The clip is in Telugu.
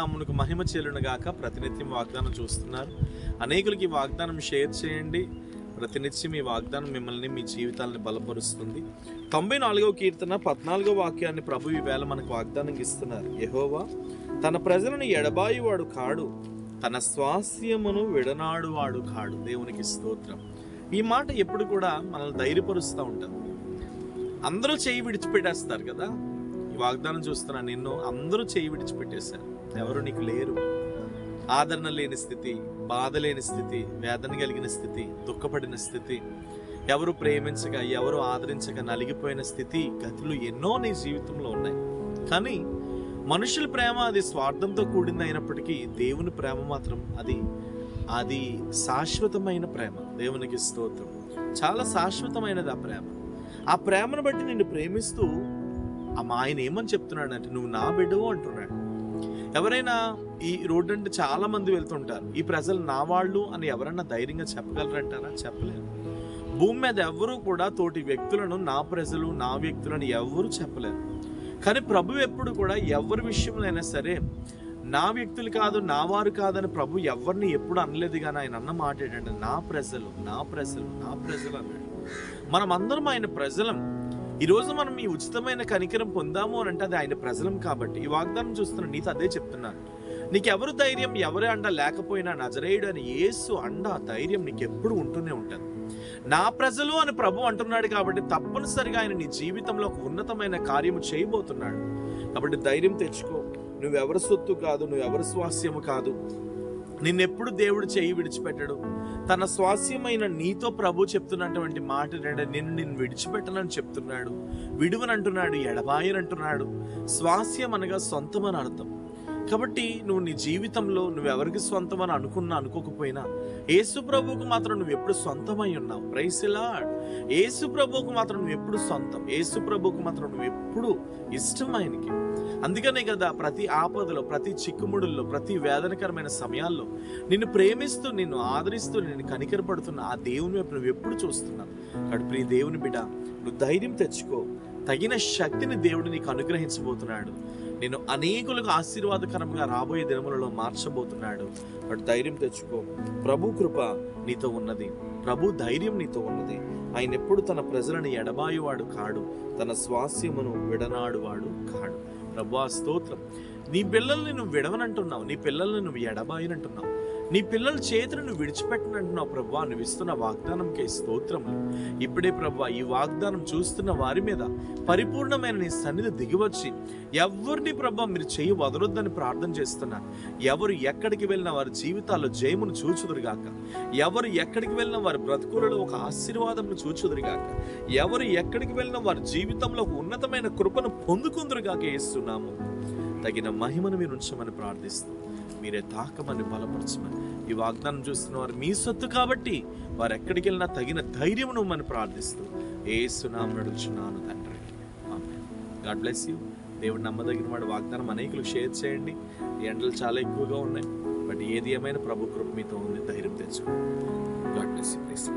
నామమునకు మహిమ చెల్లును గాక. ప్రతినిత్యం వాగ్దానం చూస్తున్నారు, అనేకులకి వాగ్దానం షేర్ చేయండి. ప్రతినిత్యం ఈ వాగ్దానం మిమ్మల్ని, మీ జీవితాలను బలపరుస్తుంది. 94వ కీర్తన 14వ వాక్యాన్ని ప్రభు ఈవేళ మనకు వాగ్దానం ఇస్తున్నారు. యెహోవా తన ప్రజలను ఎడబాయువాడు కాడు, తన స్వాస్యమును విడనాడువాడు కాడు. దేవునికి స్తోత్రం. ఈ మాట ఎప్పుడు కూడా మనల్ని ధైర్యపరుస్తూ ఉంటుంది. అందరూ చేయి విడిచిపెట్టేస్తారు కదా. ఈ వాగ్దానం చూస్తున్నా, నిన్ను అందరూ చేయి విడిచిపెట్టేశారు. ఎవరు నీకు లేరు. ఆదరణ లేని స్థితి, బాధ లేని స్థితి, వేదన కలిగిన స్థితి, దుఃఖపడిన స్థితి, ఎవరు ప్రేమించక, ఎవరు ఆదరించక నలిగిపోయిన స్థితి, గతులు ఎన్నో నీ జీవితంలో ఉన్నాయి. కానీ మనుషుల ప్రేమ అది స్వార్థంతో కూడింది అయినప్పటికీ దేవుని ప్రేమ మాత్రం అది శాశ్వతమైన ప్రేమ. దేవునికి స్తోత్రం. చాలా శాశ్వతమైనది ఆ ప్రేమ. ఆ ప్రేమను బట్టి నిన్ను ప్రేమిస్తూ ఆయన ఏమని చెప్తున్నాడు అంటే, నువ్వు నా బిడ్డవు అంటున్నాడు. ఎవరైనా ఈ రోడ్డు అంటే చాలా మంది వెళ్తుంటారు. ఈ ప్రజలు నా వాళ్ళు అని ఎవరన్నా ధైర్యంగా చెప్పగలరంటారా? చెప్పలేరు. భూమి మీద ఎవరు కూడా తోటి వ్యక్తులను నా ప్రజలు, నా వ్యక్తులను ఎవరు చెప్పలేరు. కానీ ప్రభు ఎప్పుడు కూడా ఎవరి విషయంలో అయినా సరే నా వ్యక్తులు కాదు, నా వారు కాదని ప్రభు ఎవరిని ఎప్పుడు అనలేదు. కానీ ఆయన అన్న మాట ఏంటంటే, నా ప్రజలు, నా ప్రజలు, నా ప్రజలు అన్నాడు. మనం అందరం ఆయన ప్రజలం. ఈరోజు మనం ఈ ఉచితమైన కనికరం పొందాము అని అంటే అది ఆయన ప్రజలం కాబట్టి. ఈ వాగ్దానం చూస్తున్న నీతో అదే చెప్తున్నాను. నీకెవరు ధైర్యం, ఎవరి అండ లేకపోయినా నజరేయుడు అని యేసు అండ, ధైర్యం నీకు ఎప్పుడు ఉంటూనే ఉంటుంది. నా ప్రజలు అని ప్రభు అంటున్నాడు కాబట్టి తప్పనిసరిగా ఆయన నీ జీవితంలో ఒక ఉన్నతమైన కార్యము చేయబోతున్నాడు. కాబట్టి ధైర్యం తెచ్చుకో. నువ్వెవరి సొత్తు కాదు, నువ్వెవరి స్వాస్యము కాదు. నిన్నెప్పుడు దేవుడు చేయి విడిచిపెట్టడు. తన స్వాస్యమైన నీతో ప్రభు చెప్తున్నటువంటి మాట ఏంటంటే, నిన్ను విడిచిపెట్టనని చెప్తున్నాడు, విడువనంటున్నాడు, ఎడబాయనంటున్నాడు. స్వాస్యం అనగా సొంతం అని అర్థం. కాబట్టి నువ్వు నీ జీవితంలో నువ్వెవరికి సొంతం అని అనుకోకపోయినా యేసు ప్రభువుకు మాత్రం నువ్వు ఎప్పుడు సొంతమై ఉన్నావు. Praise the lord. యేసు ప్రభువుకు మాత్రం నువ్వు ఎప్పుడు సొంతం. యేసు ప్రభువుకు మాత్రం నువ్వు ఎప్పుడు ఇష్టం ఆయనకి. అందుకనే కదా ప్రతి ఆపదలో, ప్రతి చిక్కుముడుల్లో, ప్రతి వేదనకరమైన సమయాల్లో నిన్ను ప్రేమిస్తూ, నిన్ను ఆదరిస్తూ, నిన్ను కనికరపడుతున్న ఆ దేవుని వైపు నువ్వు ఎప్పుడు చూస్తున్నావు. కాబట్టి ప్రియ దేవుని బిడ్డ, నువ్వు ధైర్యం తెచ్చుకో. తగిన శక్తిని దేవుడు నీకు అనుగ్రహించబోతున్నాడు. నేను అనేకులకు ఆశీర్వాదకరంగా రాబోయే దినములలో మార్చబోతున్నాడు. వాడు ధైర్యం తెచ్చుకో. ప్రభు కృప నీతో ఉన్నది, ప్రభు ధైర్యం నీతో ఉన్నది. ఆయన ఎప్పుడు తన ప్రజలను ఎడబాయువాడు కాడు, తన స్వాస్యమును విడనాడువాడు కాడు. ప్రభువా స్తోత్రం. నీ పిల్లల్ని నువ్వు విడవనంటున్నావు, నీ పిల్లల్ని నువ్వు ఎడబాయనంటున్నావు, నీ పిల్లల చేతులు నువ్వు విడిచిపెట్టనంటున్నావు. ప్రభువా, నువ్వు ఇస్తున్న వాగ్దానంకే స్తోత్రములు. ఇప్పుడే ప్రభువా, ఈ వాగ్దానం చూస్తున్న వారి మీద పరిపూర్ణమైన నీ సన్నిధి దిగివచ్చి ఎవరిని ప్రభువా మీరు చేయి వదలొద్దని ప్రార్థన చేస్తున్నారు. ఎవరు ఎక్కడికి వెళ్ళినా వారి జీవితాల్లో జయమును చూచుదురుగాక. ఎవరు ఎక్కడికి వెళ్ళినా వారి బ్రతుకులలో ఒక ఆశీర్వాదమును చూచుదురుగాక. ఎవరు ఎక్కడికి వెళ్ళినా వారి జీవితంలో ఒక ఉన్నతమైన కృపను పొందుకుందురుగాక. యేసునామము తగిన మహిమను మీరు ఉంచమని ప్రార్థిస్తూ, మీరే తాకమని బలపరచమని, ఈ వాగ్దానం చూస్తున్న వారు మీ సొత్తు కాబట్టి వారు ఎక్కడికి వెళ్ళినా తగిన ధైర్యం నువ్వని ప్రార్థిస్తూ యేసునామమున అడుగుచున్నాను తండ్రి. ఆమేన్. God bless you. దేవుడు నమ్మదగిన వాడు. వాగ్దానం అనేకులకు షేర్ చేయండి. ఎండలు చాలా ఎక్కువగా ఉన్నాయి, బట్ ఏది ఏమైనా ప్రభు కృప మీతో ఉంది. ధైర్యం తెచ్చుకోండి. God bless you. ప్లీజ్.